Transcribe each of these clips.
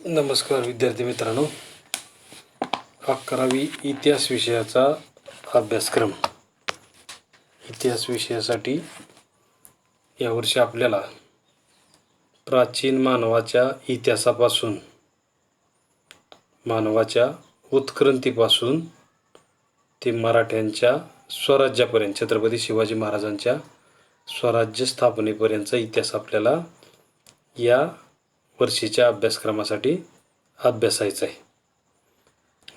नमस्कार विद्यार्थी मित्रांनो, 11वी इतिहास विषयाचा अभ्यासक्रम. इतिहास विषयासाठी यावर्षी आपल्याला प्राचीन मानवाच्या इतिहासापासून, मानवाच्या उत्क्रांतीपासून ते मराठ्यांच्या स्वराज्यापर्यंत, छत्रपती शिवाजी महाराजांच्या स्वराज्य स्थापनेपर्यंतचा इतिहास आपल्याला या वर्षीच्या अभ्यासक्रमासाठी अभ्यासायचा आहे.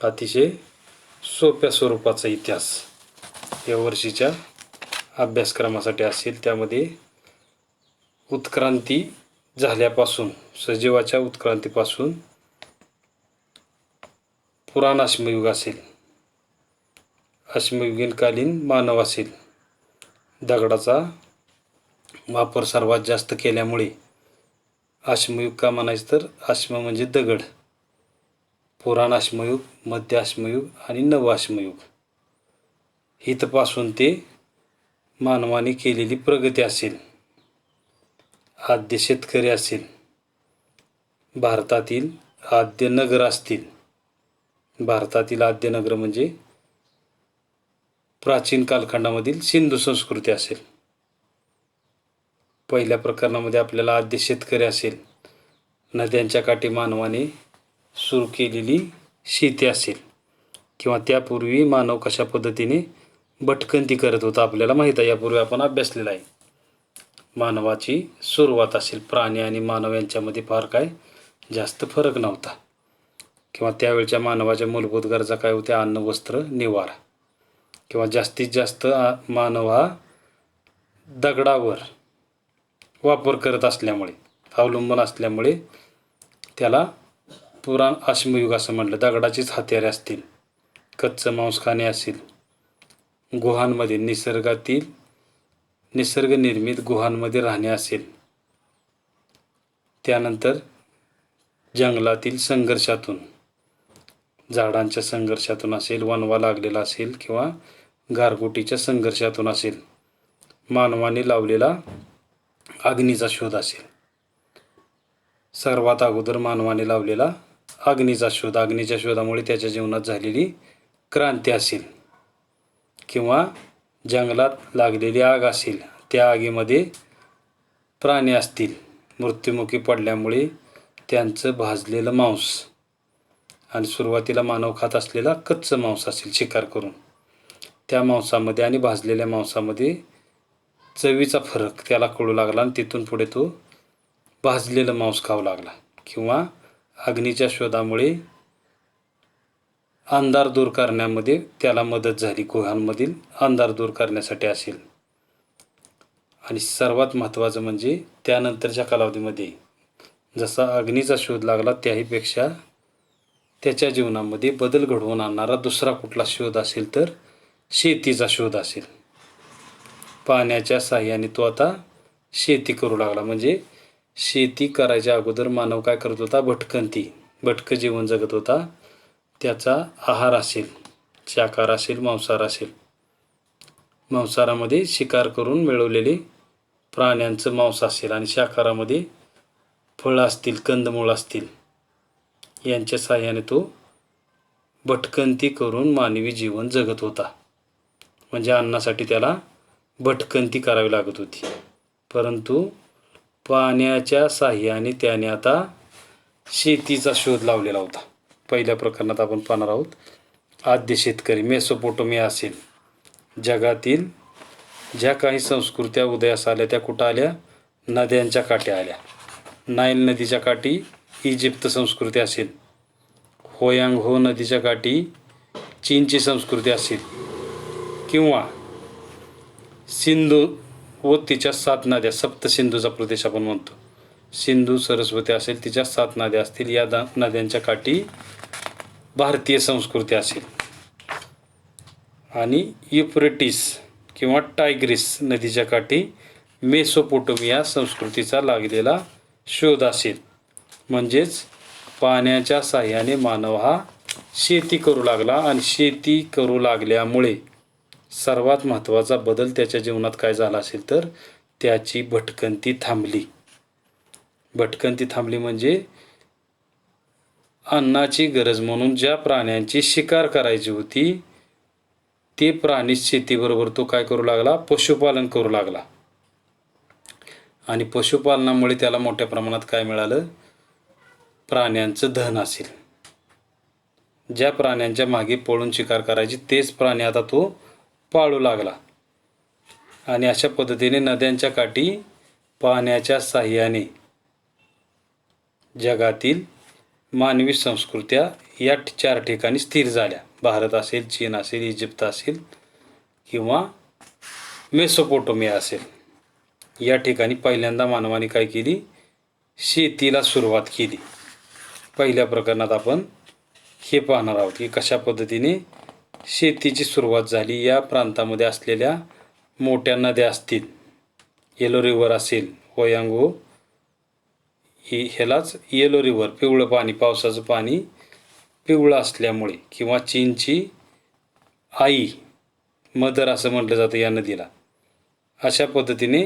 अतिशय सोप्या स्वरूपाचा इतिहास या वर्षीच्या अभ्यासक्रमासाठी असेल. त्यामध्ये उत्क्रांती झाल्यापासून, सजीवाच्या उत्क्रांतीपासून पुराण अश्मयुग असेल, अश्मयुगीनकालीन मानव असेल, दगडाचा वापर सर्वात जास्त केल्यामुळे अश्मयुग का म्हणायचं तर अश्म म्हणजे दगड, पुराण अश्मयुग, मध्य अश्मयुग आणि नव अश्मयुग. इथपासून ते मानवाने केलेली प्रगती असेल, आद्य शेतकरी असेल, भारतातील आद्य नगर असतील. भारतातील आद्य नगर म्हणजे प्राचीन कालखंडामधील सिंधू संस्कृती असेल. पहिल्या प्रकरणामध्ये आपल्याला आद्य शेतकरी असेल, नद्यांच्या काठी मानवाने सुरू केलेली शेती असेल, किंवा त्यापूर्वी मानव कशा पद्धतीने भटकंती करत होता आपल्याला माहीत आहे, यापूर्वी आपण अभ्यासलेला आहे. मानवाची सुरुवात असेल. प्राणी आणि मानव यांच्यामध्ये फार काय जास्त फरक नव्हता, किंवा त्यावेळच्या मानवाच्या मूलभूत गरजा काय होत्या? अन्न, वस्त्र, निवारा. किंवा जास्तीत जास्त मानव हा दगडावर वापर करत असल्यामुळे, अवलंबून असल्यामुळे त्याला पुराण अश्मयुग असं म्हटलं. दगडाचीच हत्यारे असतील, कच्चं मांस खाणे असेल, गुहांमध्ये निसर्गनिर्मित गुहांमध्ये राहणे असेल, त्यानंतर जंगलातील संघर्षातून, झाडांच्या संघर्षातून असेल, वणवा लागलेला असेल, किंवा गारगोटीच्या संघर्षातून असेल, मानवाने लावलेला अग्नीचा शोध असेल. सर्वात अगोदर मानवाने लावलेला अग्नीचा शोध, अग्नीच्या शोधामुळे त्याच्या जीवनात झालेली क्रांती असेल, किंवा जंगलात लागलेली आग असेल, त्या आगीमध्ये प्राणी असतील, मृत्युमुखी पडल्यामुळे त्यांचं भाजलेलं मांस, आणि सुरुवातीला मानव खात असलेला कच्चं मांस असेल शिकार करून, त्या मांसामध्ये आणि भाजलेल्या मांसामध्ये चवीचा फरक त्याला कळू लागला, आणि तिथून पुढे तो भाजलेलं मांस खाऊ लागला. किंवा अग्नीच्या शोधामुळे अंधार दूर करण्यामध्ये त्याला मदत झाली, गुहांमधील अंधार दूर करण्यासाठी असेल. आणि सर्वात महत्त्वाचं म्हणजे त्यानंतरच्या कालावधीमध्ये जसा अग्नीचा शोध लागला, त्याहीपेक्षा त्याच्या जीवनामध्ये बदल घडवून आणणारा दुसरा कुठला शोध असेल तर शेतीचा शोध असेल. पाण्याच्या साह्याने तो आता शेती करू लागला. म्हणजे शेती करायच्या अगोदर मानव काय करत होता? भटकं जीवन जगत होता. त्याचा आहार असेल, शाकाहार असेल, मांसाहार असेल. मांसाहारामध्ये शिकार करून मिळवलेले प्राण्यांचं मांस असेल, आणि शाकाहारामध्ये फळं असतील, कंदमुळं असतील, यांच्या साह्याने तो भटकंती करून मानवी जीवन जगत होता. म्हणजे अन्नासाठी त्याला भटकंती करावी लागत होती. परंतु पाण्याच्या साह्याने त्याने आता शेतीचा शोध लावलेला होता. पहिल्या प्रकरणात आपण पाहणार आहोत आद्य शेतकरी. मेसोपोटेमिया असेल. जगातील ज्या काही संस्कृत्या उदयास आल्या त्या कुठं आल्या? नद्यांच्या काठी आल्या. नाईल नदीच्या काठी इजिप्त संस्कृती असेल, होयांग हो नदीच्या काठी चीनची संस्कृती असेल, किंवा सिंधू व तिच्या 7 नद्या, सप्तसिंधूचा प्रदेश आपण म्हणतो, सिंधू सरस्वती असेल, तिच्या 7 नद्या असतील, या नद्यांच्या काठी भारतीय संस्कृती असेल. आणि युफ्रेटिस किंवा टायग्रिस नदीच्या काठी मेसोपोटेमिया संस्कृतीचा लागलेला शोध असेल. म्हणजेच पाण्याच्या साह्याने मानव हा शेती करू लागला, आणि शेती करू लागल्यामुळे सर्वात महत्त्वाचा बदल त्याच्या जीवनात काय झाला असेल तर त्याची भटकंती थांबली. भटकंती थांबली म्हणजे अन्नाची गरज म्हणून ज्या प्राण्यांची शिकार करायची होती ते प्राणी शेतीबरोबर तो काय करू लागला, पशुपालन करू लागला. आणि पशुपालनामुळे त्याला मोठ्या प्रमाणात काय मिळालं, प्राण्यांचं धन असेल. ज्या प्राण्यांच्या मागे पळून शिकार करायची तेच प्राणी आता तो पाळू लागला. आणि अशा पद्धतीने नद्यांच्या काठी पाण्याच्या साह्याने जगातील मानवी संस्कृत्या या 4 ठिकाणी स्थिर झाल्या. भारत असेल, चीन असेल, इजिप्त असेल किंवा मेसोपोटोमिया असेल. या ठिकाणी पहिल्यांदा मानवाने काय केली, शेतीला सुरुवात केली. पहिल्या प्रकरणात आपण हे पाहणार आहोत की कशा पद्धतीने शेतीची सुरुवात झाली. या प्रांतामध्ये असलेल्या मोठ्या नद्या असतील, येलो रिव्हर असेल, होयांगो ह्यालाच येलो रिव्हर, पिवळं पाणी, पावसाचं पाणी पिवळं असल्यामुळे, किंवा चीनची आई मदर असं म्हटलं जातं या नदीला. अशा पद्धतीने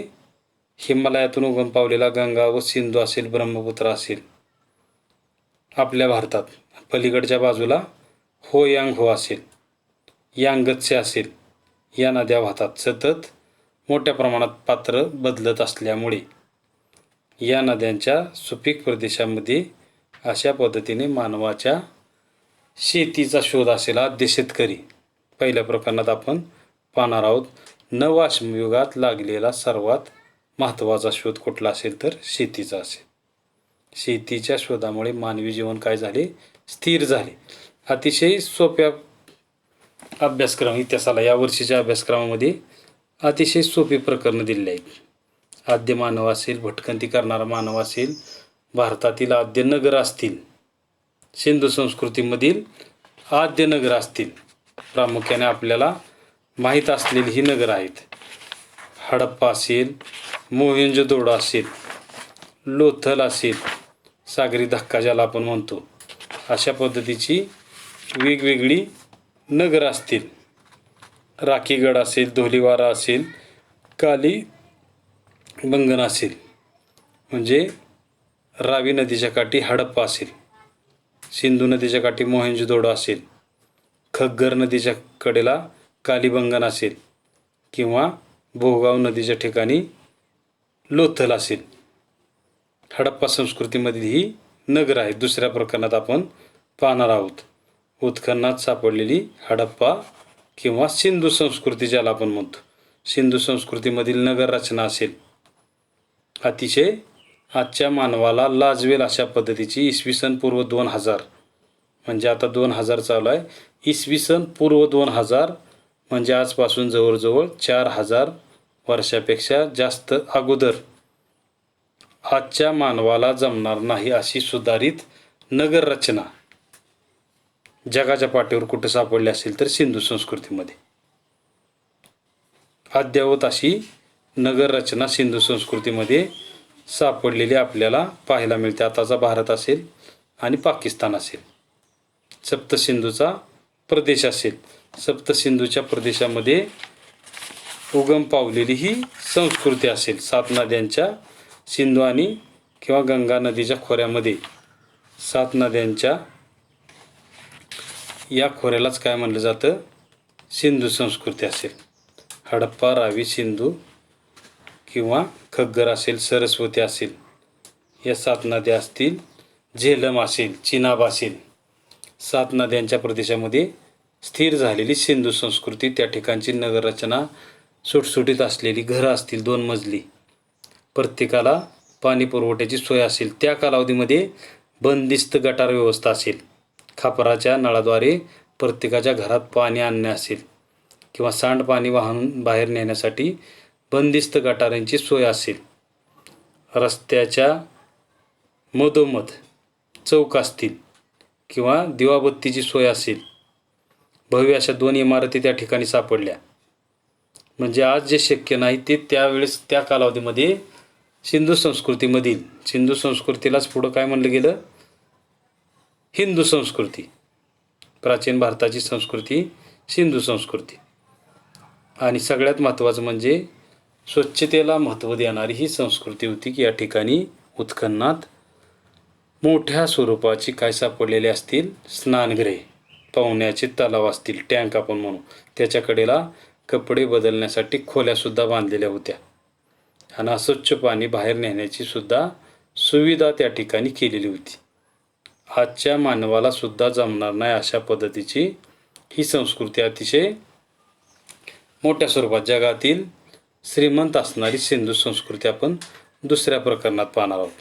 हिमालयातून उगम पावलेला गंगा व सिंधू असेल, ब्रह्मपुत्र असेल. आपल्या भारतात पलीकडच्या बाजूला होयांग असेल, यांगत्से असेल. या नद्या वाहतात. सतत मोठ्या प्रमाणात पात्र बदलत असल्यामुळे या नद्यांच्या सुपीक प्रदेशामध्ये अशा पद्धतीने मानवाच्या शेतीचा शोध असेल. आद्य शेतकरी पहिल्या प्रकरणात आपण पाहणार आहोत. नवाश्मयुगात लागलेला सर्वात महत्त्वाचा शोध कुठला असेल तर शेतीचा असेल. शेतीच्या शोधामुळे मानवी जीवन काय झाले, स्थिर झाले. अतिशय सोप्या अभ्यासक्रम इतिहासाला या वर्षीच्या अभ्यासक्रमामध्ये अतिशय सोपी प्रकरणं दिलेली आहेत. आद्य मानव असेल, भटकंती करणारा मानव असेल, भारतातील आद्य नगर असतील, सिंधू संस्कृतीमधील आद्य नगर असतील. प्रामुख्याने आपल्याला माहीत असलेली ही नगर आहेत. हडप्पा असेल, मोहेंजोदडो असेल, लोथल असेल, सागरी धक्का ज्याला आपण म्हणतो, अशा पद्धतीची वेगवेगळी नगर असतील. राखीगड असेल, धोलीवारा असेल, काली बंगन असेल, म्हणजे रावी नदीच्या काठी हडप्पा असेल, सिंधू नदीच्या काठी मोहेंजोदडो असेल, खग्गर नदीच्या कडेला कालीबंगन असेल, किंवा भोगाव नदीच्या ठिकाणी लोथल असेल. हडप्पा संस्कृतीमधील ही नगर आहेत. दुसऱ्या प्रकरणात आपण पाहणार आहोत. उत्खननात सापडलेली हडप्पा किंवा सिंधू संस्कृती ज्याला आपण म्हणतो. सिंधू संस्कृतीमधील नगर रचना असेल. अतिशय आजच्या मानवाला लाजवेल अशा पद्धतीची इसवी सन पूर्व 2000, म्हणजे आता 2000 चालू आहे. इसवी सन पूर्व 2000 म्हणजे आजपासून जवळजवळ 4000 वर्षापेक्षा जास्त अगोदर आजच्या मानवाला जमणार नाही अशी सुधारित नगर रचना जगाच्या पाठीवर कुठं सापडली असेल तर सिंधू संस्कृतीमध्ये. अद्ययावत अशी नगर रचना सिंधू संस्कृतीमध्ये सापडलेली आपल्याला पाहायला मिळते. आताचा भारत असेल आणि पाकिस्तान असेल. सप्तसिंधूचा प्रदेश असेल. सप्तसिंधूच्या प्रदेशामध्ये उगम पावलेली ही संस्कृती असेल. 7 नद्यांच्या, सिंधू आणि किंवा गंगा नदीच्या खोऱ्यामध्ये 7 नद्यांच्या या खोऱ्यालाच काय म्हणलं जातं, सिंधू संस्कृती असेल. हडप्पा, रावी, सिंधू किंवा खग्गर असेल, सरस्वती असेल, या 7 नद्या असतील. झेलम असेल, चिनाब असेल. 7 नद्यांच्या प्रदेशामध्ये स्थिर झालेली सिंधू संस्कृती. त्या ठिकाणची नगररचना सुटसुटीत असलेली घरं असतील, 2 मजली. प्रत्येकाला पाणी पुरवठ्याची सोय असेल. त्या कालावधीमध्ये बंदिस्त गटार व्यवस्था असेल. खापराच्या नळाद्वारे प्रत्येकाच्या घरात पाणी आणणे असेल, किंवा सांडपाणी वाहून बाहेर नेण्यासाठी बंदिस्त गटारांची सोय असेल. रस्त्याच्या मधोमध चौक असतील किंवा दिवाबत्तीची सोय असेल. भव्य अशा 2 इमारती त्या ठिकाणी सापडल्या. म्हणजे आज जे शक्य नाही ते त्यावेळेस त्या कालावधीमध्ये सिंधू संस्कृतीमधील, सिंधू संस्कृतीलाच पुढं काय म्हणलं गेलं, हिंदू संस्कृती. प्राचीन भारताची संस्कृती सिंधू संस्कृती. आणि सगळ्यात महत्त्वाचं म्हणजे स्वच्छतेला महत्त्व देणारी ही संस्कृती होती की या ठिकाणी उत्खननात मोठ्या स्वरूपाची काय सापडलेली असतील? स्नानगृहे, पोहण्याचे तलाव असतील, टँक आपण म्हणू. त्याच्या कडेला कपडे बदलण्यासाठी खोल्यासुद्धा बांधलेल्या होत्या आणि अस्वच्छ पाणी बाहेर नेण्याची सुद्धा सुविधा त्या ठिकाणी केलेली होती. आजच्या मानवाला सुद्धा जमणार नाही अशा पद्धतीची ही संस्कृती अतिशय मोठ्या स्वरूपात जगातील श्रीमंत असणारी सिंधू संस्कृती आपण दुसऱ्या प्रकरणात पाहणार आहोत.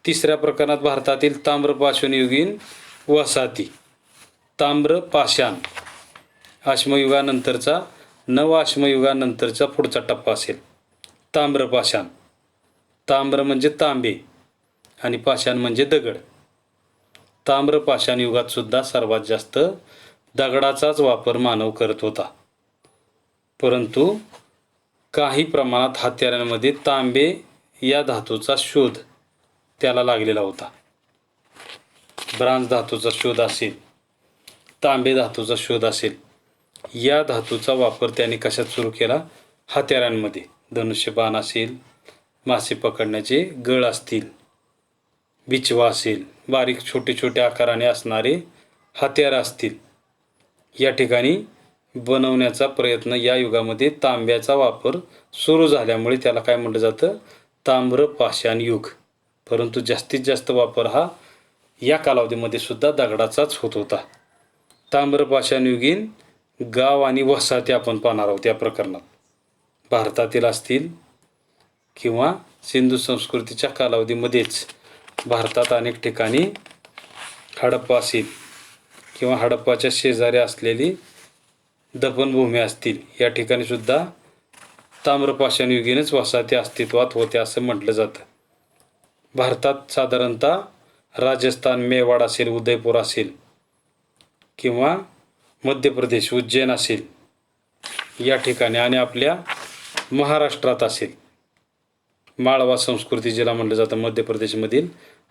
तिसऱ्या प्रकरणात भारतातील ताम्रपाषाणयुगीन वसाहती. ताम्रपाषाण अश्मयुगानंतरचा नव अश्मयुगानंतरचा पुढचा टप्पा असेल ताम्रपाषाण. ताम्र म्हणजे तांबे आणि पाषाण म्हणजे दगड. ताम्रपाषाण युगात सुद्धा सर्वात जास्त दगडाचाच वापर मानव करत होता, परंतु काही प्रमाणात हत्यारांमध्ये तांबे या धातूचा शोध त्याला लागलेला होता. ब्रांज धातूचा शोध असेल, तांबे धातूचा शोध असेल, या धातूचा वापर त्याने कशात सुरू केला? हत्यारांमध्ये. धनुष्यबाण असेल, मासे पकडण्याचे गळ असतील, बिचवा असेल, बारीक छोटे छोटे आकाराने असणारे हत्यार असतील, या ठिकाणी बनवण्याचा प्रयत्न या युगामध्ये तांब्याचा वापर सुरू झाल्यामुळे त्याला काय म्हटलं जातं? ताम्रपाषाण युग. परंतु जास्तीत जास्त वापर हा या कालावधीमध्ये सुद्धा दगडाचाच होत होता. ताम्रपाषाणयुगीन गाव आणि वसाहती आपण पाहणार आहोत या प्रकरणात. भारतातील असतील किंवा सिंधू संस्कृतीच्या कालावधीमध्येच भारतात अनेक ठिकाणी हडप्पा असेल किंवा हडप्पाच्या शेजारी असलेली दफनभूमी असतील, या ठिकाणी सुद्धा ताम्रपाषाणयुगीनच वसाहती अस्तित्वात होत्या असं म्हटलं जातं. भारतात साधारणतः राजस्थान, मेवाड असेल, उदयपूर असेल किंवा मध्य प्रदेश, उज्जैन असेल, या ठिकाणी आणि आपल्या महाराष्ट्रात असेल माळवा संस्कृती जिला म्हटलं जातं, मध्य प्रदेशमधील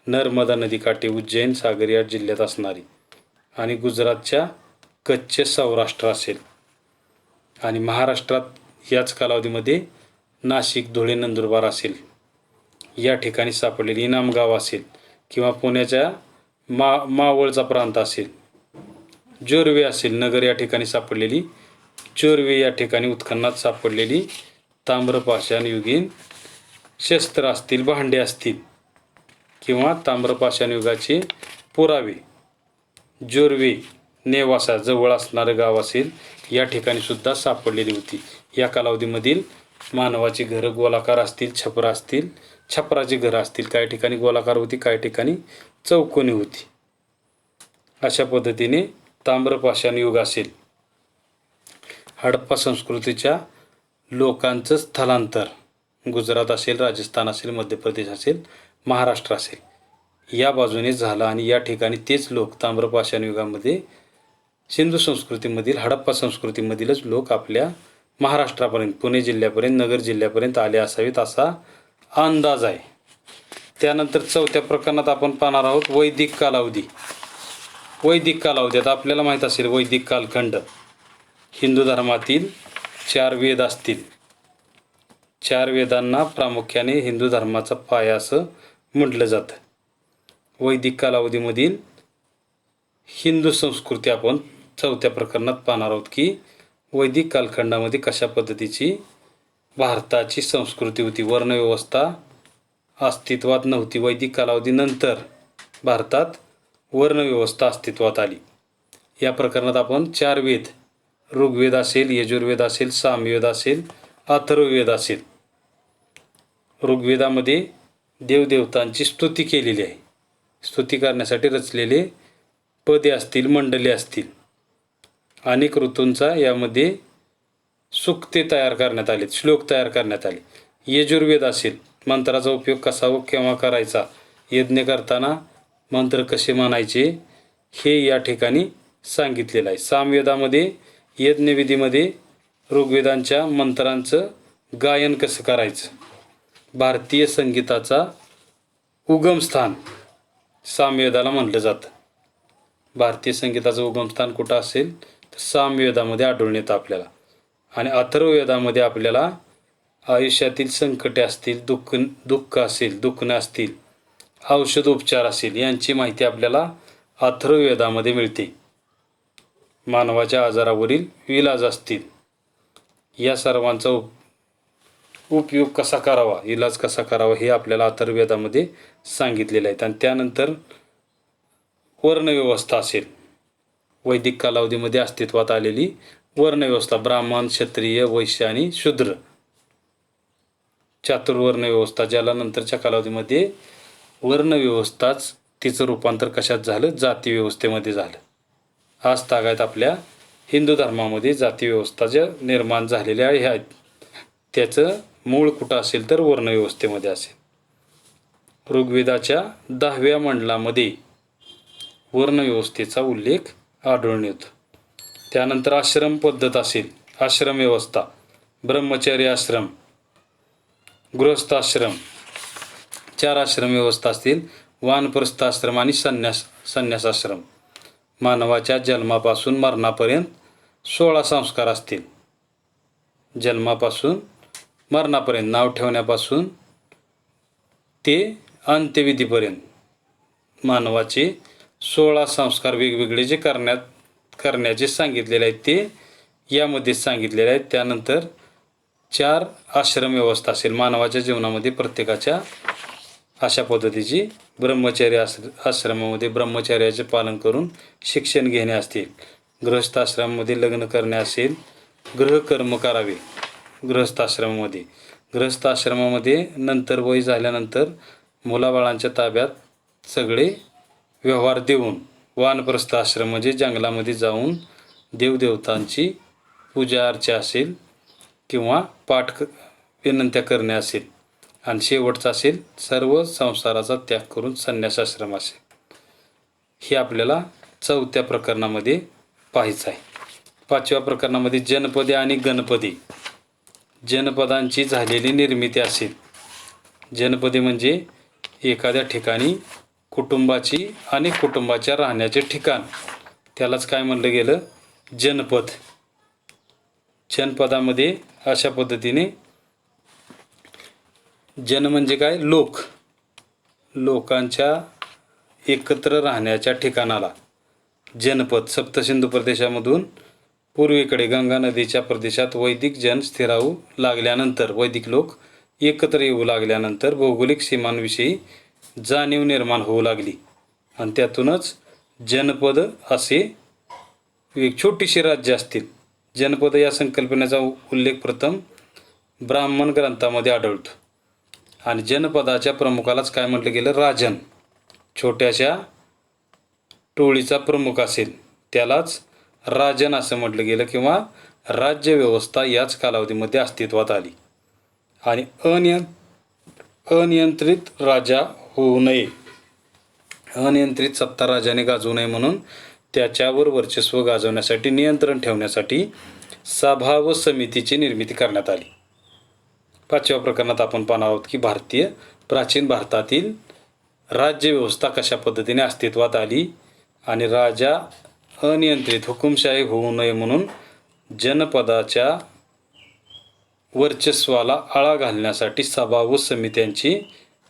नर्मदा नदीकाठी उज्जैन सागरिया जिल्ह्यात असणारी, आणि गुजरातच्या कच्छ सौराष्ट्र असेल, आणि महाराष्ट्रात याच कालावधीमध्ये नाशिक, धुळे, नंदुरबार असेल, या ठिकाणी सापडलेली इनामगाव असेल किंवा पुण्याच्या मावळचा प्रांत असेल, जोरवे असेल, नगर या ठिकाणी सापडलेली जोरवे या ठिकाणी उत्खननात सापडलेली ताम्रपाषाणयुगीन शस्त्र असतील, भांडे असतील किंवा ताम्रपाषाण युगाचे पुरावे जोरवे, नेवासा जवळ असणारं गाव असेल, या ठिकाणी सुद्धा सापडलेली होती. या कालावधीमधील मानवाची घरं गोलाकार असतील, छपरा असतील, छपराची घरं असतील, काही ठिकाणी गोलाकार होती, काही ठिकाणी चौकोनी होती. अशा पद्धतीने ताम्रपाषाण युग असेल. हडप्पा संस्कृतीच्या लोकांचं स्थलांतर गुजरात असेल, राजस्थान असेल, मध्य प्रदेश असेल, महाराष्ट्र असेल, या बाजूने झालं आणि या ठिकाणी तेच लोक ताम्रपाषाण युगामध्ये सिंधू संस्कृतीमधील हडप्पा संस्कृतीमधीलच लोक आपल्या महाराष्ट्रापर्यंत, पुणे जिल्ह्यापर्यंत, नगर जिल्ह्यापर्यंत आले असावेत असा अंदाज आहे. त्यानंतर चौथ्या प्रकरणात आपण पाहणार आहोत वैदिक कालावधी. वैदिक कालावधीत आपल्याला माहीत असेल वैदिक कालखंड हिंदू धर्मातील 4 वेद असतील. 4 वेदांना प्रामुख्याने हिंदू धर्माचा पाया असं म्हटलं जातं. वैदिक कालावधीमधील हिंदू संस्कृती आपण चौथ्या प्रकरणात पाहणार आहोत की वैदिक कालखंडामध्ये कशा पद्धतीची भारताची संस्कृती होती. वर्णव्यवस्था अस्तित्वात नव्हती. वैदिक कालावधीनंतर भारतात वर्णव्यवस्था अस्तित्वात आली. या प्रकरणात आपण 4 वेद, ऋग्वेद असेल, यजुर्वेद असेल, सामवेद असेल, अथर्ववेद असेल. ऋग्वेदामध्ये देवदेवतांची स्तुती केलेली आहे. स्तुती करण्यासाठी रचलेले पदे असतील, मंडले असतील. अनेक ऋतूंचा यामध्ये सूक्ते तयार करण्यात आले, श्लोक तयार करण्यात आले. यजुर्वेद असेल, मंत्राचा उपयोग कसा व केव्हा करायचा, यज्ञ करताना मंत्र कसे म्हणायचे हे या ठिकाणी सांगितलेलं आहे. सामवेदामध्ये यज्ञविधीमध्ये ऋग्वेदांच्या मंत्रांचं गायन कसं करायचं, भारतीय संगीताचा उगमस्थान सामवेदाला म्हटलं जातं. भारतीय संगीताचं उगमस्थान कुठं असेल तर सामवेदामध्ये आढळून येतं आपल्याला. आणि अथर्ववेदामध्ये आपल्याला आयुष्यातील संकटे असतील, दुःख असेल, दुखणं असतील औषधोपचार असेल यांची माहिती आपल्याला अथर्ववेदामध्ये मिळते. मानवाच्या आजारावरील इलाज असतील या सर्वांचा उपयोग कसा करावा, इलाज कसा करावा हे आपल्याला अथर्ववेदामध्ये सांगितलेलं आहे. आणि त्यानंतर वर्णव्यवस्था असेल, वैदिक कालावधीमध्ये अस्तित्वात आलेली वर्णव्यवस्था, ब्राह्मण, क्षत्रिय, वैश्य आणि शूद्र, चातुर्वर्ण व्यवस्था, ज्याला नंतरच्या कालावधीमध्ये वर्णव्यवस्थाच तिचं रूपांतर कशात झालं, जाती व्यवस्थेमध्ये झालं. आज तागायत आपल्या हिंदू धर्मामध्ये जाती व्यवस्था ज्या निर्माण झालेल्या आहेत त्याचं मूळ कुठं असेल तर वर्णव्यवस्थेमध्ये असेल. ऋग्वेदाच्या 10व्या मंडलामध्ये वर्णव्यवस्थेचा उल्लेख आढळून येतो. त्यानंतर आश्रम पद्धत असेल, आश्रम व्यवस्था, ब्रह्मचर्य आश्रम, गृहस्थ आश्रम, 4 आश्रम व्यवस्था असतील, वानप्रस्थ आश्रम आणि संन्यासाश्रम. मानवाच्या जन्मापासून मरणापर्यंत 16 संस्कार असतील. जन्मापासून मरणापर्यंत, नाव ठेवण्यापासून ते अंत्यविधीपर्यंत मानवाचे 16 संस्कार वेगवेगळे जे करण्याचे सांगितलेले आहेत ते यामध्ये सांगितलेले आहेत. त्यानंतर 4 आश्रम व्यवस्था असेल. मानवाच्या जीवनामध्ये प्रत्येकाच्या अशा पद्धतीची ब्रह्मचर्य आश्रमामध्ये ब्रह्मचर्याचे पालन करून शिक्षण घेणे असतील. गृहस्थ आश्रमामध्ये लग्न करणे असेल, गृहकर्म करावे. गृहस्थ आश्रमामध्ये नंतर वय झाल्यानंतर मुलाबाळांच्या ताब्यात सगळे व्यवहार देऊन, वानप्रस्थ आश्रम म्हणजे जंगलामध्ये जाऊन देवदेवतांची पूजा अर्चा असेल किंवा पाठ विनंत्या करणे असेल, आणि शेवटचा असेल सर्व संसाराचा त्याग करून संन्यासाश्रम असेल. हे आपल्याला 4थ्या प्रकरणामध्ये पाहायचं आहे. 5व्या प्रकरणामध्ये जनपदे आणि गणपदी, जनपदांची झालेली निर्मिती असेल. जनपदे म्हणजे एखाद्या ठिकाणी कुटुंबाची आणि कुटुंबाच्या राहण्याचे ठिकाण, त्यालाच काय म्हणलं गेलं, जनपद. जनपदामध्ये अशा पद्धतीने जन म्हणजे काय, लोक, लोकांच्या एकत्र राहण्याच्या ठिकाणाला जनपद. सप्तसिंधू प्रदेशामधून पूर्वेकडे गंगा नदीच्या प्रदेशात वैदिक जन स्थिरावू लागल्यानंतर, वैदिक लोक एकत्र येऊ लागल्यानंतर भौगोलिक सीमांविषयी जाणीव निर्माण होऊ लागली आणि त्यातूनच जनपद असे एक छोटीशी राज्य असतील. जनपद या संकल्पनेचा उल्लेख प्रथम ब्राह्मण ग्रंथामध्ये आढळतो. आणि जनपदाच्या प्रमुखालाच काय म्हटलं गेलं, राजन. छोट्याशा टोळीचा प्रमुख असेल त्यालाच राजन असं म्हटलं गेलं, किंवा राज्य व्यवस्था याच कालावधीमध्ये अस्तित्वात आली. आणि अनियंत्रित राजा होऊ नये, अनियंत्रित सत्ता राजाने गाजवू नये म्हणून त्याच्यावर वर्चस्व गाजवण्यासाठी, नियंत्रण ठेवण्यासाठी सभा व समितीची निर्मिती करण्यात आली. 5व्या प्रकरणात आपण पाहणार आहोत की प्राचीन भारतातील राज्यव्यवस्था कशा पद्धतीने अस्तित्वात आली आणि राजा अनियंत्रित हुकुमशाही होऊ नये म्हणून जनपदाच्या वर्चस्वाला आळा घालण्यासाठी सभा व समित्यांची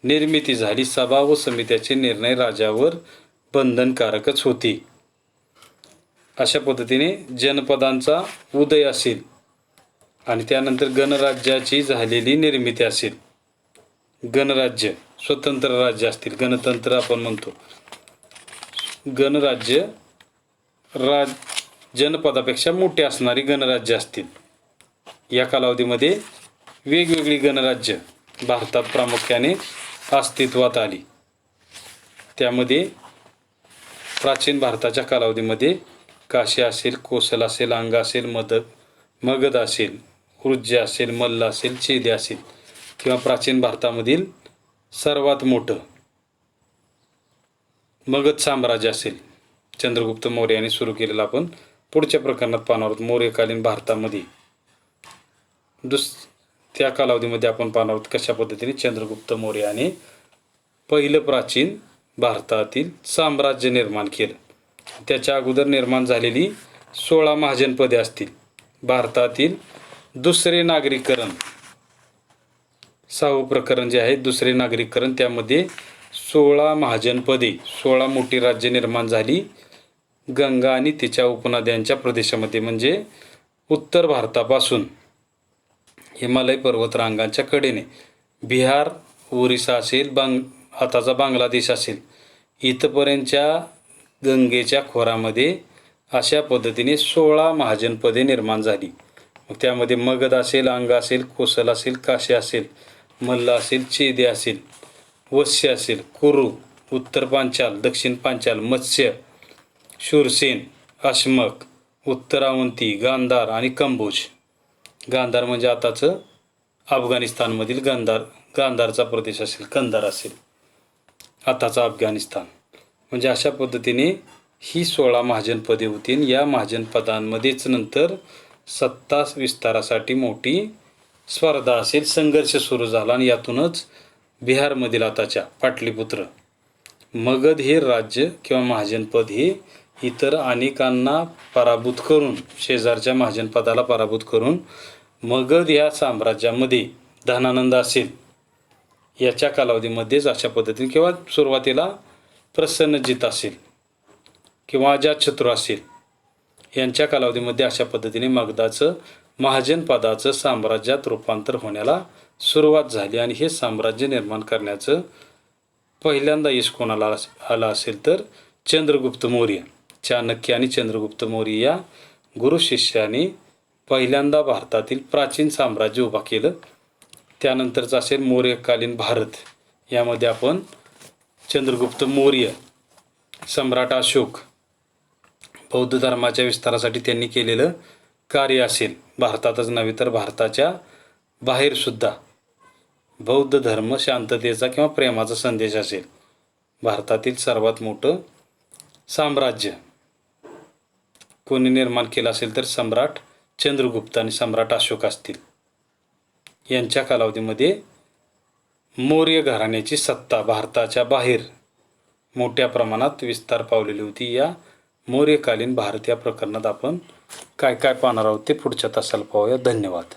निर्मिती झाली. सभा व समित्याचे निर्णय राजावर बंधनकारकच होते. अशा पद्धतीने जनपदांचा उदय असेल आणि त्यानंतर गणराज्याची झालेली निर्मिती असेल. गणराज्य, स्वतंत्र राज्य असतील, गणतंत्र आपण म्हणतो. गणराज्य जनपदापेक्षा मोठे असणारी गणराज्य असतील. या कालावधीमध्ये वेगवेगळी गणराज्य भारतात प्रामुख्याने अस्तित्वात आली. त्यामध्ये प्राचीन भारताच्या कालावधीमध्ये काशी असेल, कोसल असेल, अंग असेल, मगध असेल, उज्ज असेल, मल्ल असेल, चेदे असेल, किंवा प्राचीन भारतामधील सर्वात मोठं मगध साम्राज्य असेल, चंद्रगुप्त मौर्य यांनी सुरू केलेलं. आपण पुढच्या प्रकरणात पाहणार आहोत. मौर्यकालीन भारतामध्ये त्या कालावधीमध्ये आपण पाहणार आहोत कशा पद्धतीने चंद्रगुप्त मौर्य याने पहिलं प्राचीन भारतातील साम्राज्य निर्माण केलं. त्याच्या अगोदर निर्माण झालेली 16 महाजनपदे असतील. भारतातील दुसरे नागरीकरण, 6वं प्रकरण जे आहे दुसरे नागरीकरण, त्यामध्ये 16 महाजनपदे, 16 मोठी राज्य निर्माण झाली गंगा आणि तिच्या उपनद्यांच्या प्रदेशामध्ये, म्हणजे उत्तर भारतापासून हिमालय पर्वतरांगांच्या कडेने बिहार, ओरिसा असेल, आताचा बांगलादेश असेल, इथपर्यंतच्या गंगेच्या खोऱ्यामध्ये अशा पद्धतीने 16 महाजनपदे निर्माण झाली. मग त्यामध्ये मगध असेल, अंग असेल, कोसल असेल, काशी असेल, मल्ल असेल, चेदे असेल, वस्य असेल, कुरु, उत्तर पांचाल, दक्षिण पांचाल, मत्स्य, शूरसेन, अश्मक, उत्तरावंती, गांधार आणि कंबोज. गांधार म्हणजे आताचं अफगाणिस्तानमधील गांधारचा प्रदेश असेल, कंधार असेल, आताचा अफगाणिस्तान. म्हणजे अशा पद्धतीने ही 16 महाजनपदे होती. या महाजनपदांमध्येच नंतर सत्ता विस्तारासाठी मोठी स्पर्धा असेल, संघर्ष सुरू झाला आणि यातूनच बिहारमधील आताच्या पाटलीपुत्र, मगध हे राज्य किंवा महाजनपद हे इतर अनेकांना पराभूत करून, शेजारच्या महाजनपदाला पराभूत करून मगध या साम्राज्यामध्ये धनानंद असेल याच्या कालावधीमध्येच अशा पद्धतीने, किंवा सुरुवातीला प्रसन्नजित असेल किंवा अजातशत्रू असेल यांच्या कालावधीमध्ये अशा पद्धतीने मगधाचं महाजनपदाचं साम्राज्यात रूपांतर होण्याला सुरुवात झाली. आणि हे साम्राज्य निर्माण करण्याचं पहिल्यांदा यश कोणाला आलं असेल तर चंद्रगुप्त मौर्य, चाणक्य आणि चंद्रगुप्त मौर्य या गुरु शिष्याने पहिल्यांदा भारतातील प्राचीन साम्राज्य उभा केलं. त्यानंतरचं असेल मौर्यकालीन भारत. यामध्ये आपण चंद्रगुप्त मौर्य, सम्राट अशोक, बौद्ध धर्माच्या विस्तारासाठी त्यांनी केलेलं कार्य असेल, भारतातच नव्हे तर भारताच्या बाहेरसुद्धा बौद्ध धर्म शांततेचा किंवा प्रेमाचा संदेश असेल. भारतातील सर्वात मोठं साम्राज्य कोणी निर्माण केलं असेल तर सम्राट चंद्रगुप्त आणि सम्राट अशोक असतील. यांच्या कालावधीमध्ये मौर्य घराण्याची सत्ता भारताच्या बाहेर मोठ्या प्रमाणात विस्तार पावलेली होती. या मौर्यकालीन भारत या प्रकरणात आपण काय काय पाहणार आहोत ते पुढच्या तासाला पाहूया. धन्यवाद.